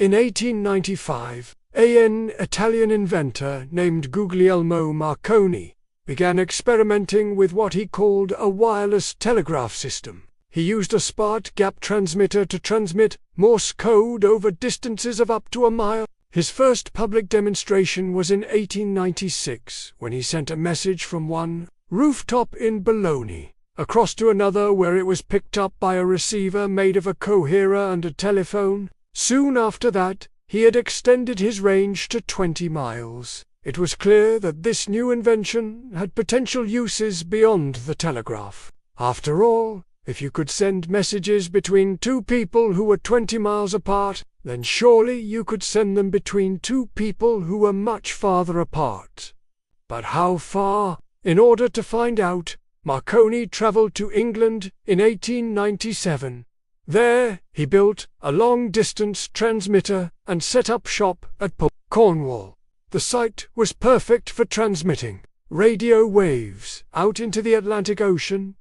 In 1895, an Italian inventor named Guglielmo Marconi began experimenting with what he called a wireless telegraph system. He used a spark gap transmitter to transmit Morse code over distances of up to a mile. His first public demonstration was in 1896, when he sent a message from one rooftop in Bologna across to another, where it was picked up by a receiver made of a coherer and a telephone. Soon after that, he had extended his range to 20 miles. It was clear that this new invention had potential uses beyond the telegraph. After all, if you could send messages between two people who were 20 miles apart, then surely you could send them between two people who were much farther apart. But how far? In order to find out, Marconi traveled to England in 1897. There, he built a long-distance transmitter and set up shop at Cornwall. The site was perfect for transmitting radio waves out into the Atlantic Ocean.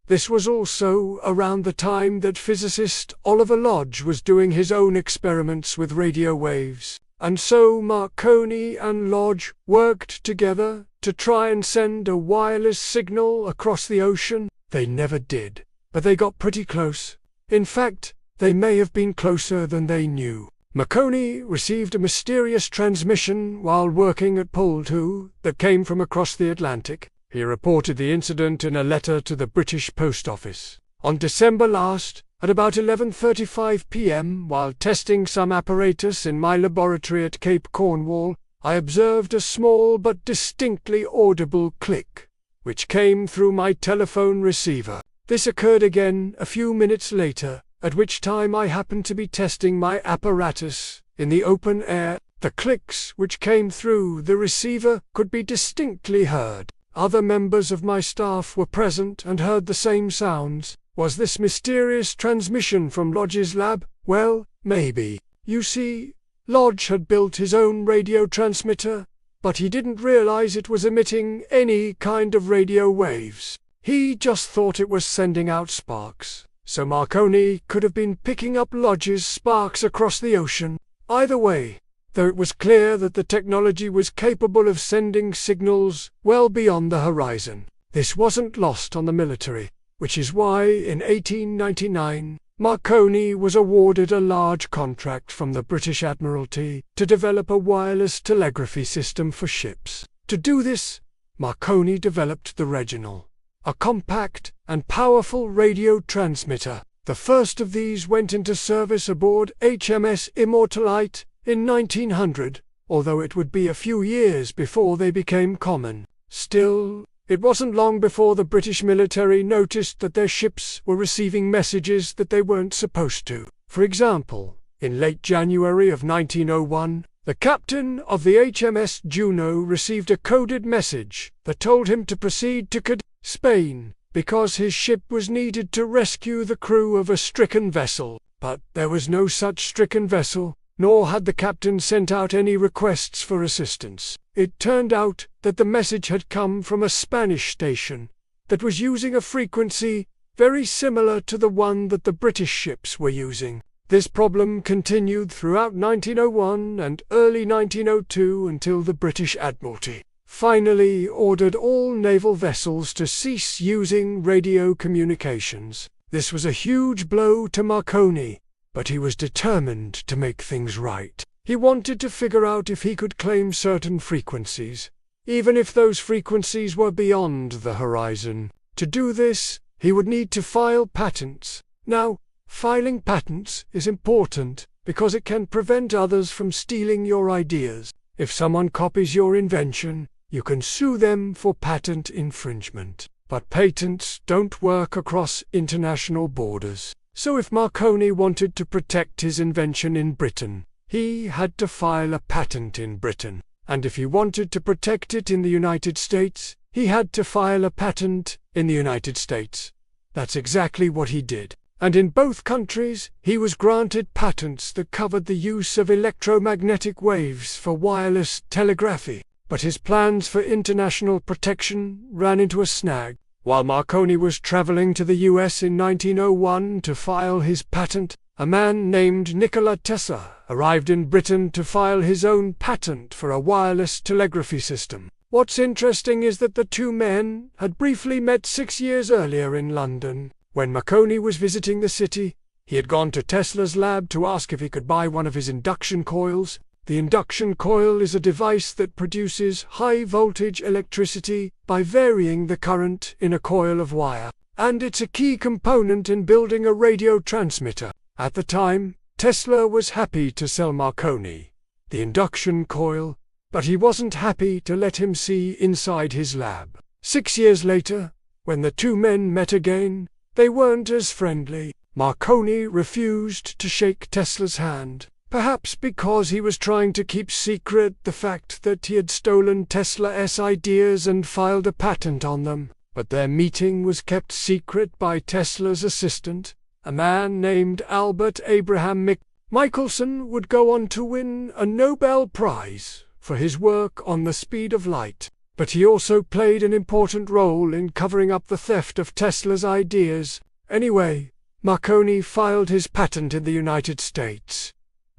This was also around the time that physicist Oliver Lodge was doing his own experiments with radio waves, and so Marconi and Lodge worked together to try and send a wireless signal across the ocean. They never did, but they got pretty close. In fact, they may have been closer than they knew. Marconi received a mysterious transmission while working at Pole 2 that came from across the Atlantic. He reported the incident in a letter to the British Post Office. On December last, at about 11:35 p.m., while testing some apparatus in my laboratory at Cape Cornwall, I observed a small but distinctly audible click, which came through my telephone receiver. This occurred again a few minutes later, at which time I happened to be testing my apparatus in the open air. The clicks which came through the receiver could be distinctly heard. Other members of my staff were present and heard the same sounds. Was this mysterious transmission from Lodge's lab? Well, maybe. You see, Lodge had built his own radio transmitter, but he didn't realize it was emitting any kind of radio waves. He just thought it was sending out sparks. So Marconi could have been picking up Lodge's sparks across the ocean. Either way, though it was clear that the technology was capable of sending signals well beyond the horizon, this wasn't lost on the military, which is why in 1899 Marconi was awarded a large contract from the British Admiralty to develop a wireless telegraphy system for ships. To do this, Marconi developed the Reginal, a compact and powerful radio transmitter. The first of these went into service aboard HMS Immortalite in 1900, although it would be a few years before they became common. Still, it wasn't long before the British military noticed that their ships were receiving messages that they weren't supposed to. For example, in late January of 1901, the captain of the HMS Juno received a coded message that told him to proceed to Spain, because his ship was needed to rescue the crew of a stricken vessel. But there was no such stricken vessel, nor had the captain sent out any requests for assistance. It turned out that the message had come from a Spanish station that was using a frequency very similar to the one that the British ships were using. This problem continued throughout 1901 and early 1902 until the British Admiralty finally ordered all naval vessels to cease using radio communications. This was a huge blow to Marconi, but he was determined to make things right. He wanted to figure out if he could claim certain frequencies, even if those frequencies were beyond the horizon. To do this, he would need to file patents. Now, filing patents is important because it can prevent others from stealing your ideas. If someone copies your invention, you can sue them for patent infringement. But patents don't work across international borders. So if Marconi wanted to protect his invention in Britain, he had to file a patent in Britain. And if he wanted to protect it in the United States, he had to file a patent in the United States. That's exactly what he did. And in both countries, he was granted patents that covered the use of electromagnetic waves for wireless telegraphy. But his plans for international protection ran into a snag. While Marconi was traveling to the US in 1901 to file his patent, a man named Nikola Tesla arrived in Britain to file his own patent for a wireless telegraphy system. What's interesting is that the two men had briefly met 6 years earlier in London. When Marconi was visiting the city, he had gone to Tesla's lab to ask if he could buy one of his induction coils. The induction coil is a device that produces high-voltage electricity by varying the current in a coil of wire, and it's a key component in building a radio transmitter. At the time, Tesla was happy to sell Marconi the induction coil, but he wasn't happy to let him see inside his lab. 6 years later, when the two men met again, they weren't as friendly. Marconi refused to shake Tesla's hand, perhaps because he was trying to keep secret the fact that he had stolen Tesla's ideas and filed a patent on them. But their meeting was kept secret by Tesla's assistant, a man named Albert Abraham Michelson would go on to win a Nobel Prize for his work on the speed of light. But he also played an important role in covering up the theft of Tesla's ideas. Anyway, Marconi filed his patent in the United States,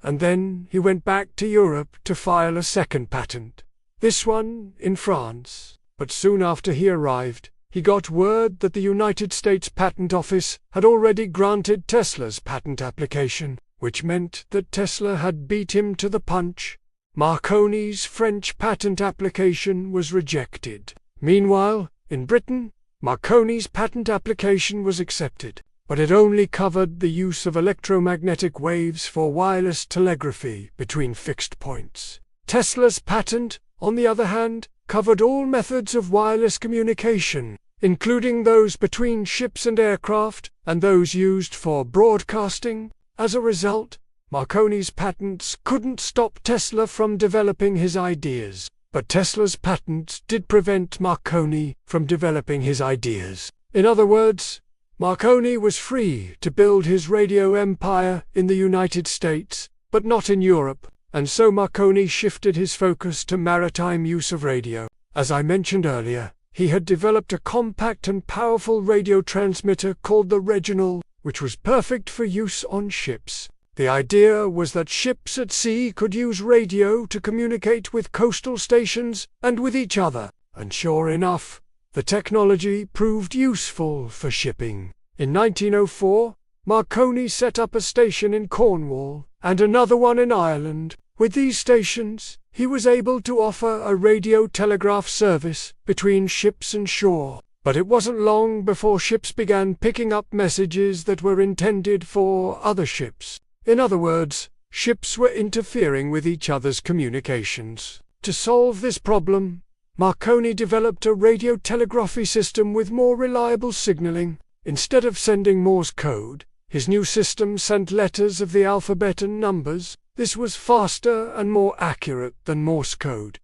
and then he went back to Europe to file a second patent, this one in France. But soon after he arrived, he got word that the United States Patent Office had already granted Tesla's patent application, which meant that Tesla had beat him to the punch. Marconi's French patent application was rejected. Meanwhile, in Britain, Marconi's patent application was accepted, but it only covered the use of electromagnetic waves for wireless telegraphy between fixed points. Tesla's patent, on the other hand, covered all methods of wireless communication, including those between ships and aircraft, and those used for broadcasting. As a result, Marconi's patents couldn't stop Tesla from developing his ideas, but Tesla's patents did prevent Marconi from developing his ideas. In other words, Marconi was free to build his radio empire in the United States, but not in Europe, and so Marconi shifted his focus to maritime use of radio. As I mentioned earlier, he had developed a compact and powerful radio transmitter called the Reginald, which was perfect for use on ships. The idea was that ships at sea could use radio to communicate with coastal stations and with each other, and sure enough, the technology proved useful for shipping. In 1904, Marconi set up a station in Cornwall and another one in Ireland. With these stations, he was able to offer a radio telegraph service between ships and shore. But it wasn't long before ships began picking up messages that were intended for other ships. In other words, ships were interfering with each other's communications. To solve this problem, Marconi developed a radio telegraphy system with more reliable signaling. Instead of sending Morse code, his new system sent letters of the alphabet and numbers. This was faster and more accurate than Morse code,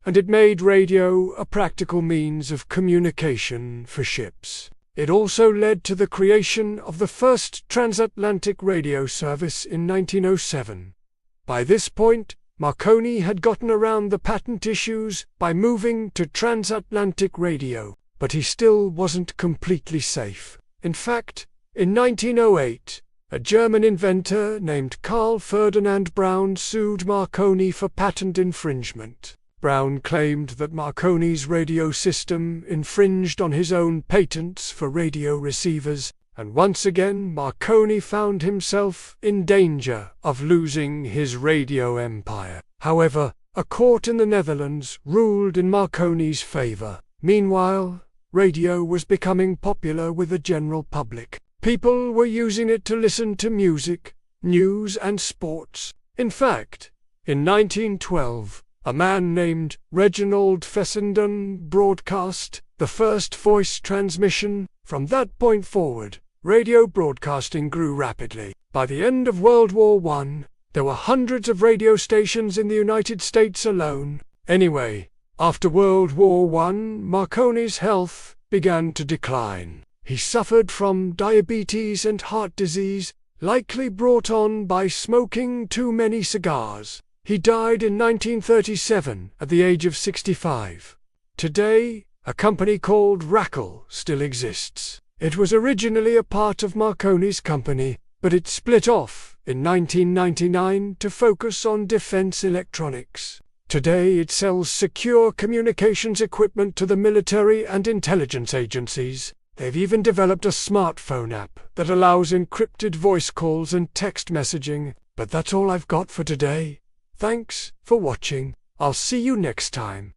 and it made radio a practical means of communication for ships. It also led to the creation of the first transatlantic radio service in 1907. By this point, Marconi had gotten around the patent issues by moving to transatlantic radio, but he still wasn't completely safe. In fact, in 1908, a German inventor named Carl Ferdinand Braun sued Marconi for patent infringement. Braun claimed that Marconi's radio system infringed on his own patents for radio receivers, and once again Marconi found himself in danger of losing his radio empire. However, a court in the Netherlands ruled in Marconi's favor. Meanwhile, radio was becoming popular with the general public. People were using it to listen to music, news, and sports. In fact, in 1912, a man named Reginald Fessenden broadcast the first voice transmission. From that point forward, radio broadcasting grew rapidly. By the end of World War I, there were hundreds of radio stations in the United States alone. Anyway, after World War I, Marconi's health began to decline. He suffered from diabetes and heart disease, likely brought on by smoking too many cigars. He died in 1937 at the age of 65. Today, a company called Racal still exists. It was originally a part of Marconi's company, but it split off in 1999 to focus on defense electronics. Today it sells secure communications equipment to the military and intelligence agencies. They've even developed a smartphone app that allows encrypted voice calls and text messaging. But that's all I've got for today. Thanks for watching. I'll see you next time.